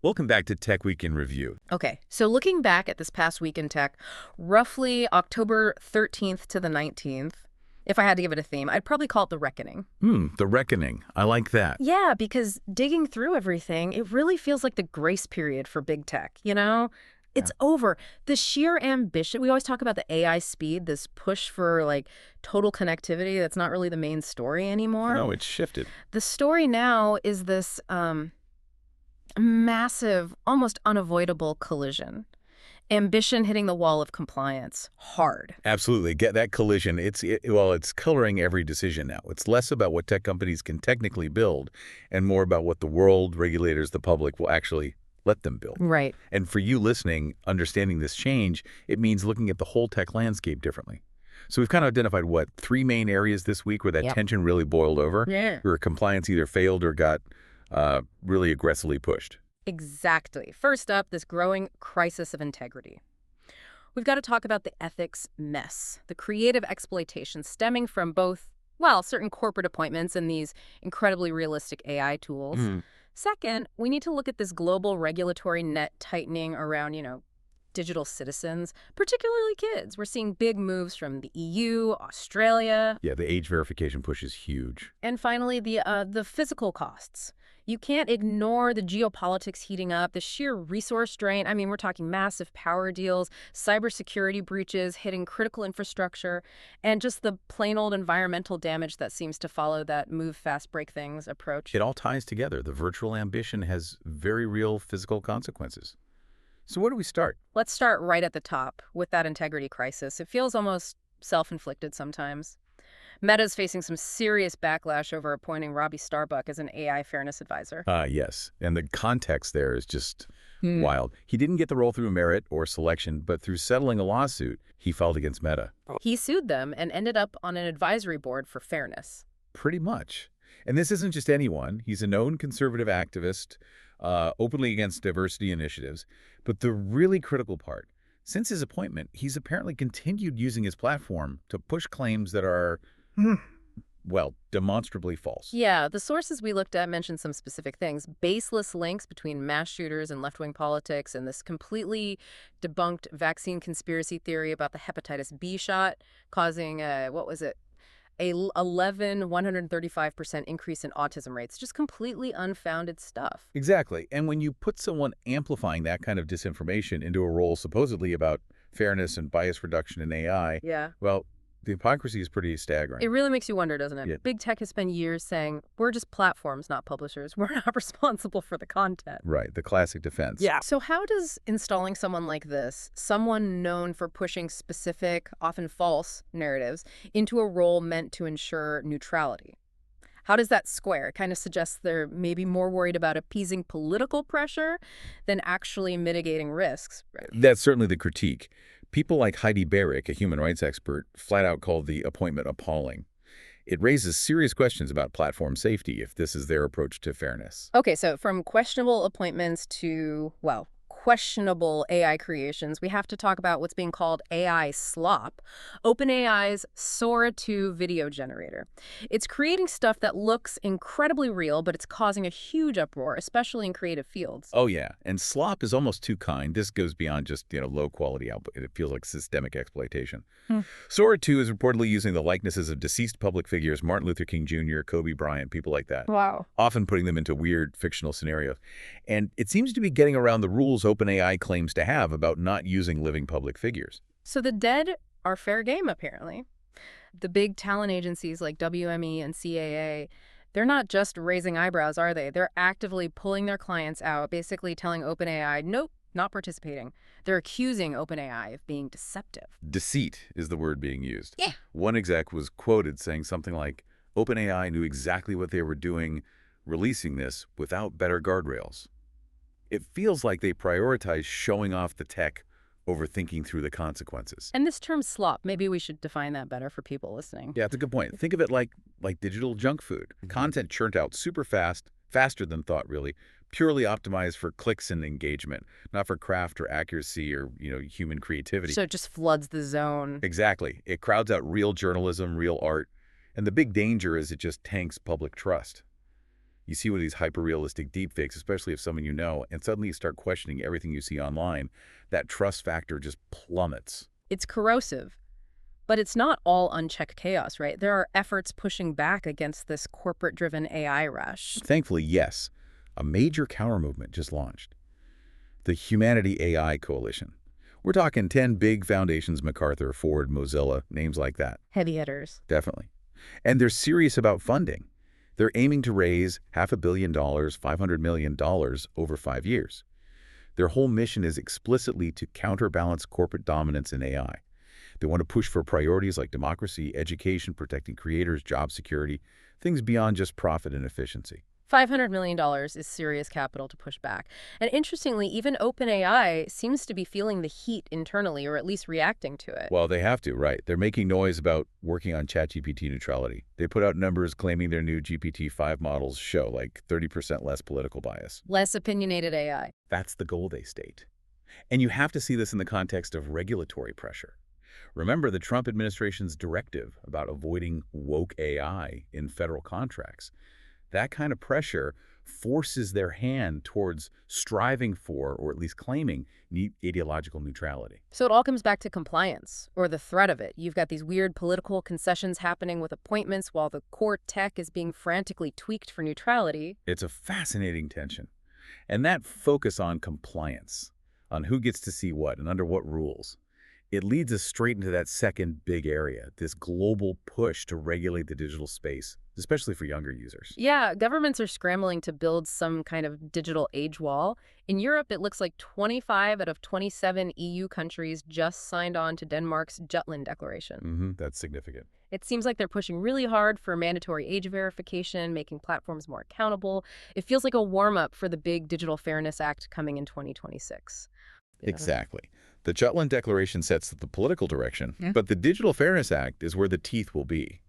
Welcome back to Tech Week in Review. Okay, so looking back at this past week in tech, roughly October 13th to the 19th, if I had to give it a theme, I'd probably call it the reckoning. The reckoning. I like that. Yeah, because digging through everything, it really feels like the grace period for big tech, you know? It's over. The sheer ambition, we always talk about the AI speed, this push for total connectivity, that's not really the main story anymore. No, it's shifted. The story now is this massive, almost unavoidable collision. Ambition hitting the wall of compliance hard. Absolutely. Get that collision. It's coloring every decision now. It's less about what tech companies can technically build and more about what the world, regulators, the public will actually let them build. Right. And for you listening, understanding this change, it means looking at the whole tech landscape differently. So we've kind of identified, three main areas this week where that tension really boiled over? Yeah. Where compliance either failed or got really aggressively pushed. Exactly. First up, this growing crisis of integrity. We've got to talk about the ethics mess, the creative exploitation stemming from both, certain corporate appointments and these incredibly realistic AI tools. Second, we need to look at this global regulatory net tightening around, digital citizens, particularly kids. We're seeing big moves from the EU, Australia. Yeah, the age verification push is huge. And finally, the physical costs. You can't ignore the geopolitics heating up, the sheer resource drain. I mean, we're talking massive power deals, cybersecurity breaches hitting critical infrastructure, and just the plain old environmental damage that seems to follow that move fast, break things approach. It all ties together. The virtual ambition has very real physical consequences. So where do we start? Let's start right at the top with that integrity crisis. It feels almost self-inflicted sometimes. Meta's facing some serious backlash over appointing Robbie Starbuck as an AI fairness advisor. Yes. And the context there is just wild. He didn't get the role through merit or selection, but through settling a lawsuit he filed against Meta. He sued them and ended up on an advisory board for fairness. Pretty much. And this isn't just anyone. He's a known conservative activist, openly against diversity initiatives. But the really critical part, since his appointment, he's apparently continued using his platform to push claims that are demonstrably false. Yeah, the sources we looked at mentioned some specific things. Baseless links between mass shooters and left-wing politics, and this completely debunked vaccine conspiracy theory about the hepatitis B shot causing, a 135% increase in autism rates. Just completely unfounded stuff. Exactly. And when you put someone amplifying that kind of disinformation into a role supposedly about fairness and bias reduction in AI, the hypocrisy is pretty staggering. It really makes you wonder, doesn't it? Yeah. Big tech has spent years saying, we're just platforms, not publishers. We're not responsible for the content. Right, the classic defense. Yeah. So how does installing someone like this, someone known for pushing specific, often false, narratives, into a role meant to ensure neutrality? How does that square? It kind of suggests they're maybe more worried about appeasing political pressure than actually mitigating risks. Right? That's certainly the critique. People like Heidi Barrick, a human rights expert, flat out called the appointment appalling. It raises serious questions about platform safety if this is their approach to fairness. Okay, so from questionable appointments to, questionable AI creations, we have to talk about what's being called AI slop, OpenAI's Sora 2 video generator. It's creating stuff that looks incredibly real, but it's causing a huge uproar, especially in creative fields. Oh, yeah. And slop is almost too kind. This goes beyond just, low-quality output. It feels like systemic exploitation. Sora 2 is reportedly using the likenesses of deceased public figures, Martin Luther King Jr., Kobe Bryant, people like that. Wow. Often putting them into weird fictional scenarios. And it seems to be getting around the rules OpenAI claims to have about not using living public figures. So the dead are fair game, apparently. The big talent agencies like WME and CAA, they're not just raising eyebrows, are they? They're actively pulling their clients out, basically telling OpenAI, nope, not participating. They're accusing OpenAI of being deceptive. Deceit is the word being used. Yeah. One exec was quoted saying something like, OpenAI knew exactly what they were doing, releasing this without better guardrails. It feels like they prioritize showing off the tech over thinking through the consequences. And this term slop, maybe we should define that better for people listening. Yeah, that's a good point. Think of it like digital junk food. Content churned out super fast, faster than thought, really, purely optimized for clicks and engagement, not for craft or accuracy or, human creativity. So it just floods the zone. Exactly. It crowds out real journalism, real art. And the big danger is it just tanks public trust. You see one of these hyper-realistic deepfakes, especially if someone you know, and suddenly you start questioning everything you see online. That trust factor just plummets. It's corrosive. But it's not all unchecked chaos, right? There are efforts pushing back against this corporate-driven AI rush. Thankfully, yes, a major counter-movement just launched. The Humanity AI Coalition. We're talking 10 big foundations, MacArthur, Ford, Mozilla, names like that. Heavy hitters. Definitely. And they're serious about funding. They're aiming to raise $500 million, $500 million over 5 years. Their whole mission is explicitly to counterbalance corporate dominance in AI. They want to push for priorities like democracy, education, protecting creators, job security, things beyond just profit and efficiency. $500 million is serious capital to push back. And interestingly, even OpenAI seems to be feeling the heat internally, or at least reacting to it. Well, they have to, right? They're making noise about working on ChatGPT neutrality. They put out numbers claiming their new GPT-5 models show like 30% less political bias. Less opinionated AI. That's the goal they state. And you have to see this in the context of regulatory pressure. Remember the Trump administration's directive about avoiding woke AI in federal contracts. That kind of pressure forces their hand towards striving for, or at least claiming, ideological neutrality. So it all comes back to compliance, or the threat of it. You've got these weird political concessions happening with appointments while the core tech is being frantically tweaked for neutrality. It's a fascinating tension. And that focus on compliance, on who gets to see what and under what rules, it leads us straight into that second big area, this global push to regulate the digital space, especially for younger users. Yeah, governments are scrambling to build some kind of digital age wall. In Europe, it looks like 25 out of 27 EU countries just signed on to Denmark's Jutland Declaration. That's significant. It seems like they're pushing really hard for mandatory age verification, making platforms more accountable. It feels like a warm-up for the big Digital Fairness Act coming in 2026. Yeah. Exactly. The Jutland Declaration sets the political direction, but the Digital Fairness Act is where the teeth will be.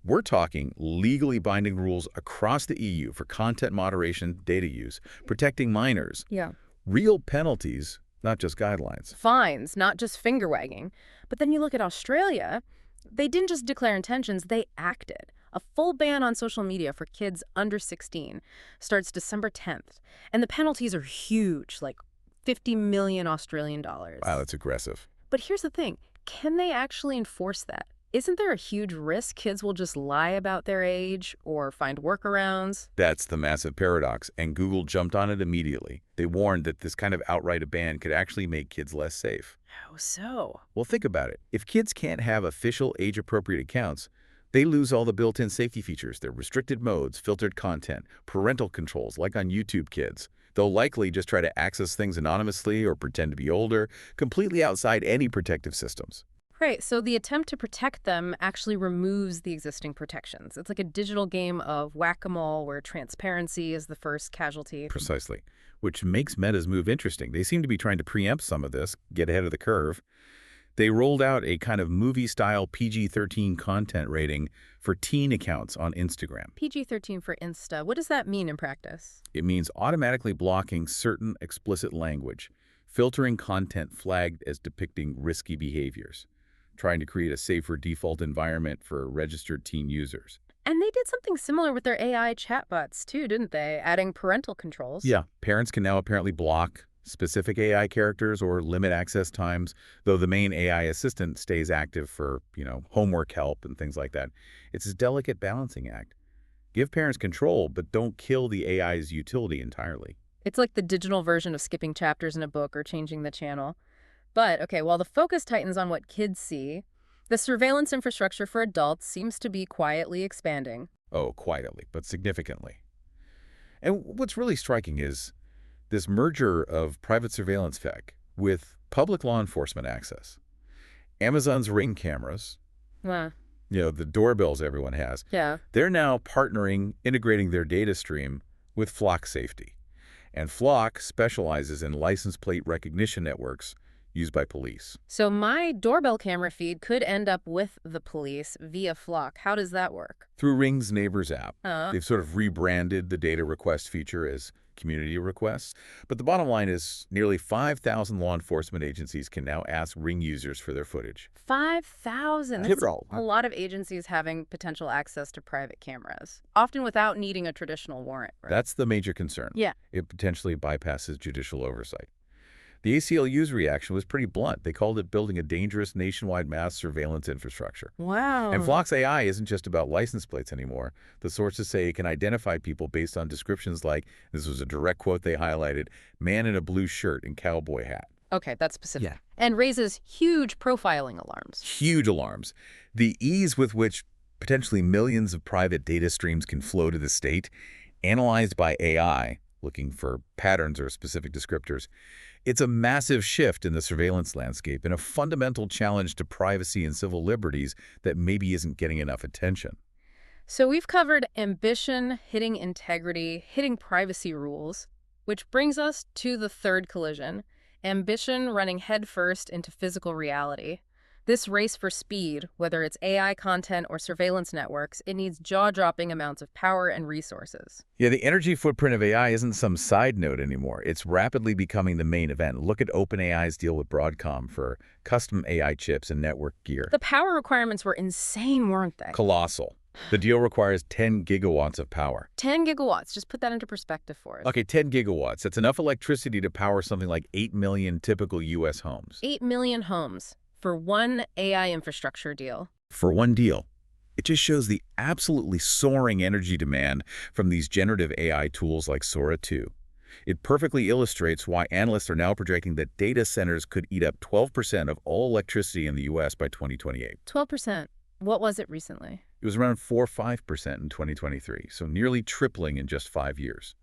We're talking legally binding rules across the EU for content moderation, data use, protecting minors. Yeah. Real penalties, not just guidelines. Fines, not just finger wagging. But then you look at Australia, they didn't just declare intentions, they acted. A full ban on social media for kids under 16 starts December 10th. And the penalties are huge, like 50 million Australian dollars. Wow, that's aggressive. But here's the thing. Can they actually enforce that? Isn't there a huge risk kids will just lie about their age or find workarounds? That's the massive paradox, and Google jumped on it immediately. They warned that this kind of outright ban could actually make kids less safe. How so? Well, think about it. If kids can't have official age-appropriate accounts, they lose all the built-in safety features, their restricted modes, filtered content, parental controls, like on YouTube Kids. They'll likely just try to access things anonymously or pretend to be older, completely outside any protective systems. Right, so the attempt to protect them actually removes the existing protections. It's like a digital game of whack-a-mole where transparency is the first casualty. Precisely, which makes Meta's move interesting. They seem to be trying to preempt some of this, get ahead of the curve. They rolled out a kind of movie-style PG-13 content rating for teen accounts on Instagram. PG-13 for Insta. What does that mean in practice? It means automatically blocking certain explicit language, filtering content flagged as depicting risky behaviors, trying to create a safer default environment for registered teen users. And they did something similar with their AI chatbots too, didn't they? Adding parental controls. Yeah, parents can now apparently block specific AI characters or limit access times, though the main AI assistant stays active for, homework help and things like that. It's a delicate balancing act. Give parents control, but don't kill the AI's utility entirely. It's like the digital version of skipping chapters in a book or changing the channel. But, okay, while the focus tightens on what kids see, the surveillance infrastructure for adults seems to be quietly expanding. Oh, quietly, but significantly. And what's really striking is this merger of private surveillance tech with public law enforcement access. Amazon's Ring cameras, Wow. the doorbells everyone has, Yeah. they're now partnering, integrating their data stream with Flock Safety. And Flock specializes in license plate recognition networks used by police. So my doorbell camera feed could end up with the police via Flock. How does that work? Through Ring's Neighbors app, Uh, they've sort of rebranded the data request feature as community requests. But the bottom line is nearly 5,000 law enforcement agencies can now ask Ring users for their footage. 5,000. That's Pivotal. a lot of agencies having potential access to private cameras, often without needing a traditional warrant, right? That's the major concern. Yeah. It potentially bypasses judicial oversight. The ACLU's reaction was pretty blunt. They called it building a dangerous nationwide mass surveillance infrastructure. Wow. And Flock's AI isn't just about license plates anymore. The sources say it can identify people based on descriptions like, this was a direct quote they highlighted, man in a blue shirt and cowboy hat. Okay, that's specific. Yeah. And raises huge profiling alarms. Huge alarms. The ease with which potentially millions of private data streams can flow to the state, analyzed by AI, looking for patterns or specific descriptors, it's a massive shift in the surveillance landscape and a fundamental challenge to privacy and civil liberties that maybe isn't getting enough attention. So we've covered ambition, hitting integrity, hitting privacy rules, which brings us to the third collision, ambition running headfirst into physical reality. This race for speed, whether it's AI content or surveillance networks, it needs jaw-dropping amounts of power and resources. Yeah, the energy footprint of AI isn't some side note anymore. It's rapidly becoming the main event. Look at OpenAI's deal with Broadcom for custom AI chips and network gear. The power requirements were insane, weren't they? Colossal. The deal requires 10 gigawatts of power. 10 gigawatts. Just put that into perspective for us. Okay, 10 gigawatts. That's enough electricity to power something like 8 million typical U.S. homes. 8 million homes for one AI infrastructure deal. For one deal. It just shows the absolutely soaring energy demand from these generative AI tools like Sora 2. It perfectly illustrates why analysts are now projecting that data centers could eat up 12% of all electricity in the U.S. by 2028. 12%. What was it recently? It was around 4 or 5% in 2023, so nearly tripling in just 5 years.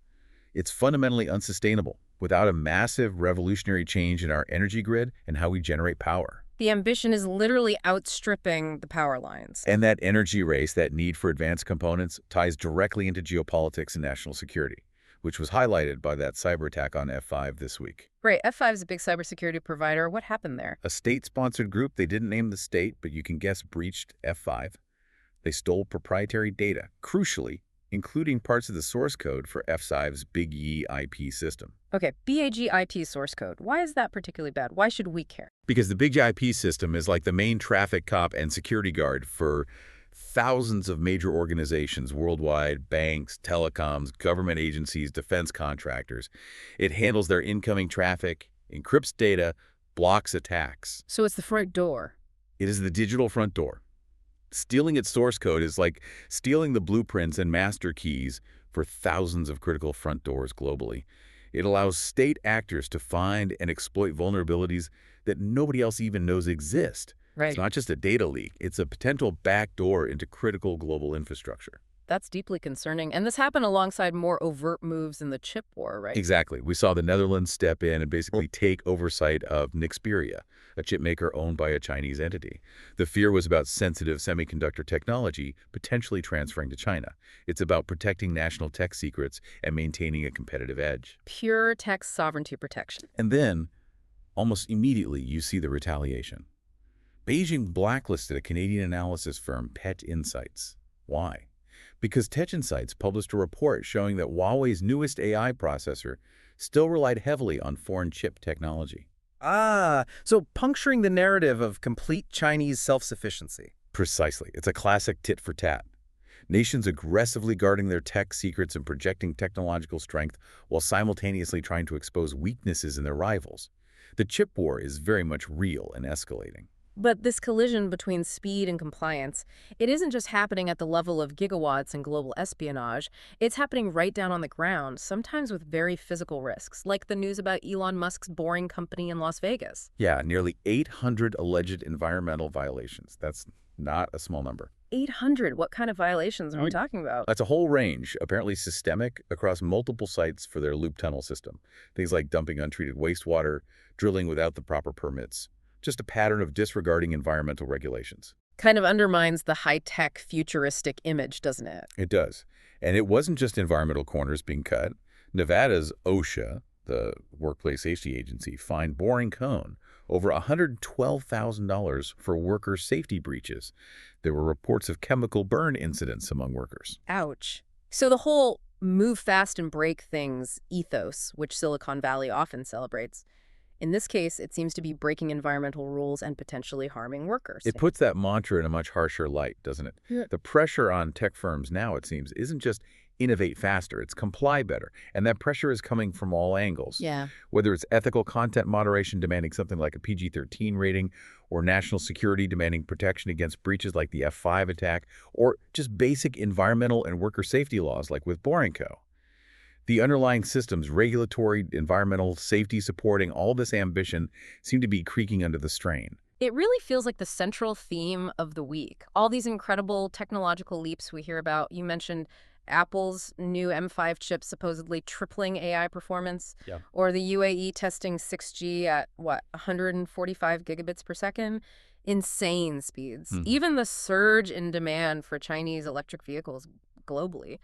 It's fundamentally unsustainable without a massive revolutionary change in our energy grid and how we generate power. The ambition is literally outstripping the power lines. And that energy race, that need for advanced components, ties directly into geopolitics and national security, which was highlighted by that cyber attack on F5 this week. Right, F5 is a big cybersecurity provider. What happened there? A state-sponsored group, they didn't name the state, but you can guess, breached F5. They stole proprietary data, crucially, including parts of the source code for F5's Big E IP system. Okay, BAG-IP source code. Why is that particularly bad? Why should we care? Because the Big E IP system is like the main traffic cop and security guard for thousands of major organizations worldwide, banks, telecoms, government agencies, defense contractors. It handles their incoming traffic, encrypts data, blocks attacks. So it's the front door. It is the digital front door. Stealing its source code is like stealing the blueprints and master keys for thousands of critical front doors globally. It allows state actors to find and exploit vulnerabilities that nobody else even knows exist. Right. It's not just a data leak. It's a potential backdoor into critical global infrastructure. That's deeply concerning. And this happened alongside more overt moves in the chip war, right? Exactly. We saw the Netherlands step in and basically take oversight of Nexperia, a chip maker owned by a Chinese entity. The fear was about sensitive semiconductor technology potentially transferring to China. It's about protecting national tech secrets and maintaining a competitive edge. Pure tech sovereignty protection. And then, almost immediately, you see the retaliation. Beijing blacklisted a Canadian analysis firm, Pet Insights. Why? Because Tech Insights published a report showing that Huawei's newest AI processor still relied heavily on foreign chip technology. So puncturing the narrative of complete Chinese self-sufficiency. Precisely. It's a classic tit for tat. Nations aggressively guarding their tech secrets and projecting technological strength while simultaneously trying to expose weaknesses in their rivals. The chip war is very much real and escalating. But this collision between speed and compliance, it isn't just happening at the level of gigawatts and global espionage. It's happening right down on the ground, sometimes with very physical risks, like the news about Elon Musk's boring company in Las Vegas. Yeah, nearly 800 alleged environmental violations. That's not a small number. 800? What kind of violations are we talking about? That's a whole range, apparently systemic, across multiple sites for their loop tunnel system. Things like dumping untreated wastewater, drilling without the proper permits. Just a pattern of disregarding environmental regulations. Kind of undermines the high-tech, futuristic image, doesn't it? It does. And it wasn't just environmental corners being cut. Nevada's OSHA, the Workplace Safety Agency, fined Boring Cone over $112,000 for worker safety breaches. There were reports of chemical burn incidents among workers. Ouch. So the whole move fast and break things ethos, which Silicon Valley often celebrates. In this case, it seems to be breaking environmental rules and potentially harming workers. It puts that mantra in a much harsher light, doesn't it? Yeah. The pressure on tech firms now, it seems, isn't just innovate faster, it's comply better. And that pressure is coming from all angles. Yeah. Whether it's ethical content moderation demanding something like a PG-13 rating, or national security demanding protection against breaches like the F5 attack, or just basic environmental and worker safety laws like with Boring Co. The underlying systems, regulatory, environmental, safety supporting, all this ambition seem to be creaking under the strain. It really feels like the central theme of the week. All these incredible technological leaps we hear about. You mentioned Apple's new M5 chip supposedly tripling AI performance, Yeah. or the UAE testing 6G at, 145 gigabits per second? Insane speeds. Even the surge in demand for Chinese electric vehicles globally.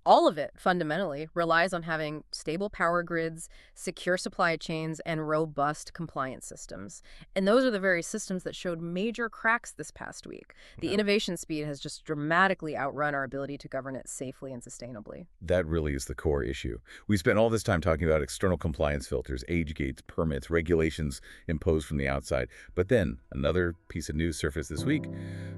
All of it, fundamentally, relies on having stable power grids, secure supply chains, and robust compliance systems. And those are the very systems that showed major cracks this past week. The Yeah. innovation speed has just dramatically outrun our ability to govern it safely and sustainably. That really is the core issue. We spent all this time talking about external compliance filters, age gates, permits, regulations imposed from the outside. But then, another piece of news surfaced this week.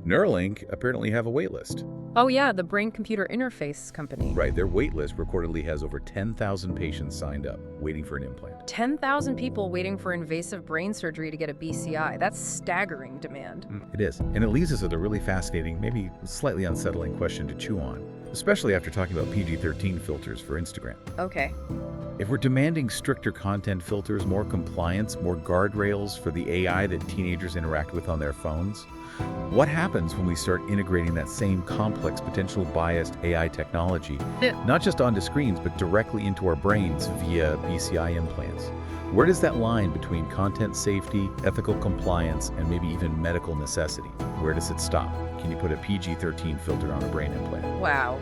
Neuralink apparently have a wait list. Oh yeah, the brain-computer interface company. Right, their wait list reportedly has over 10,000 patients signed up, waiting for an implant. 10,000 people waiting for invasive brain surgery to get a BCI. That's staggering demand. It is. And it leaves us with a really fascinating, maybe slightly unsettling question to chew on, especially after talking about PG-13 filters for Instagram. Okay. If we're demanding stricter content filters, more compliance, more guardrails for the AI that teenagers interact with on their phones, what happens when we start integrating that same complex, potential biased AI technology, not just onto screens, but directly into our brains via BCI implants? Where does that line between content safety, ethical compliance, and maybe even medical necessity, where does it stop? Can you put a PG-13 filter on a brain implant? Wow.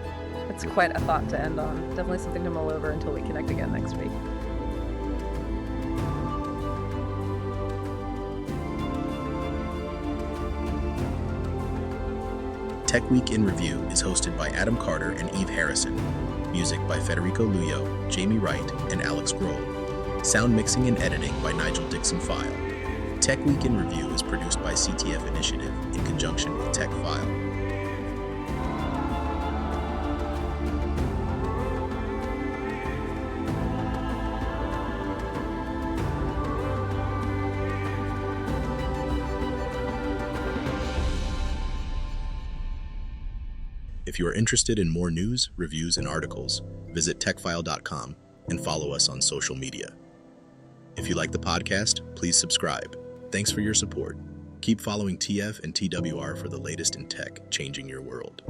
That's quite a thought to end on. Definitely something to mull over until we connect again next week. Tech Week in Review is hosted by Adam Carter and Eve Harrison. Music by Federico Luyo, Jamie Wright, and Alex Grohl. Sound mixing and editing by Nigel Dixon-File. Tech Week in Review is produced by CTF Initiative in conjunction with TechFyle. If you are interested in more news, reviews, and articles, visit techfile.com and follow us on social media. If you like the podcast, please subscribe. Thanks for your support. Keep following TF and TWR for the latest in tech changing your world.